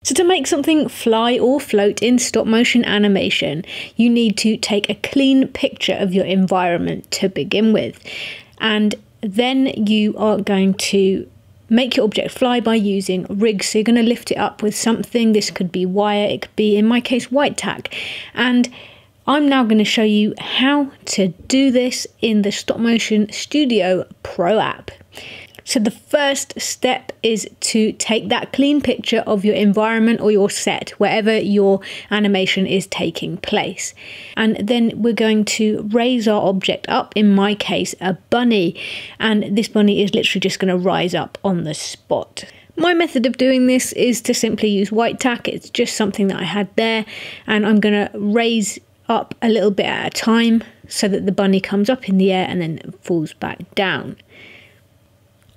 So to make something fly or float in stop motion animation, you need to take a clean picture of your environment to begin with. And then you are going to make your object fly by using rigs. So you're going to lift it up with something. This could be wire, it could be, in my case, white tack. And I'm now going to show you how to do this in the Stop Motion Studio Pro app. So the first step is to take that clean picture of your environment or your set, wherever your animation is taking place. And then we're going to raise our object up, in my case, a bunny. And this bunny is literally just going to rise up on the spot. My method of doing this is to simply use white tack. It's just something that I had there. And I'm going to raise up a little bit at a time so that the bunny comes up in the air and then falls back down.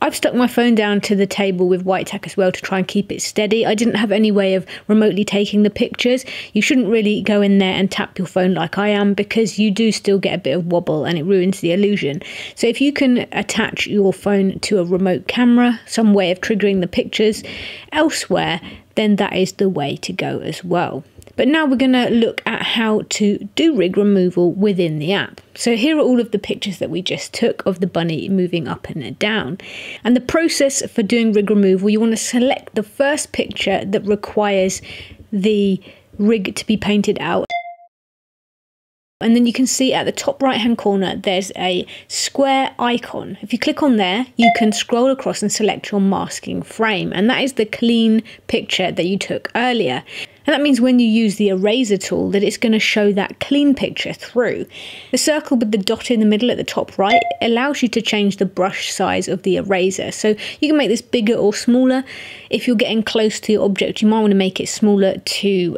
I've stuck my phone down to the table with white tack as well to try and keep it steady. I didn't have any way of remotely taking the pictures. You shouldn't really go in there and tap your phone like I am, because you do still get a bit of wobble and it ruins the illusion. So if you can attach your phone to a remote camera, some way of triggering the pictures elsewhere, then that is the way to go as well. But now we're going to look at how to do rig removal within the app. So here are all of the pictures that we just took of the bunny moving up and down. And the process for doing rig removal, you want to select the first picture that requires the rig to be painted out. And then you can see at the top right hand corner there's a square icon. If you click on there, you can scroll across and select your masking frame, and that is the clean picture that you took earlier. And that means when you use the eraser tool that it's going to show that clean picture through. The circle with the dot in the middle at the top right allows you to change the brush size of the eraser. So you can make this bigger or smaller. If you're getting close to your object, you might want to make it smaller to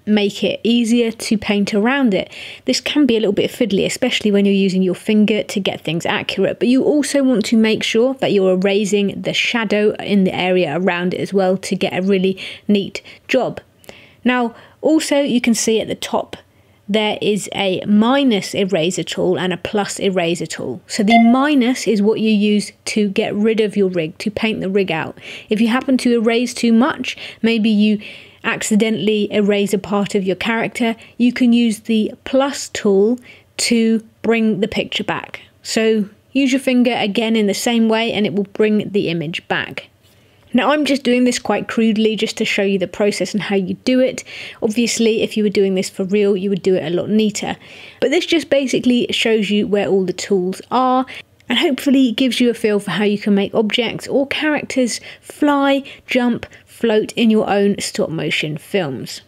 make it easier to paint around it. This can be a little bit fiddly, especially when you're using your finger to get things accurate. But you also want to make sure that you're erasing the shadow in the area around it as well to get a really neat job. Now, also you can see at the top there is a minus eraser tool and a plus eraser tool. So the minus is what you use to get rid of your rig, to paint the rig out. If you happen to erase too much, maybe you accidentally erase a part of your character, you can use the plus tool to bring the picture back. So use your finger again in the same way and it will bring the image back. Now I'm just doing this quite crudely just to show you the process and how you do it. Obviously, if you were doing this for real, you would do it a lot neater. But this just basically shows you where all the tools are, and hopefully gives you a feel for how you can make objects or characters fly, jump, float in your own stop motion films.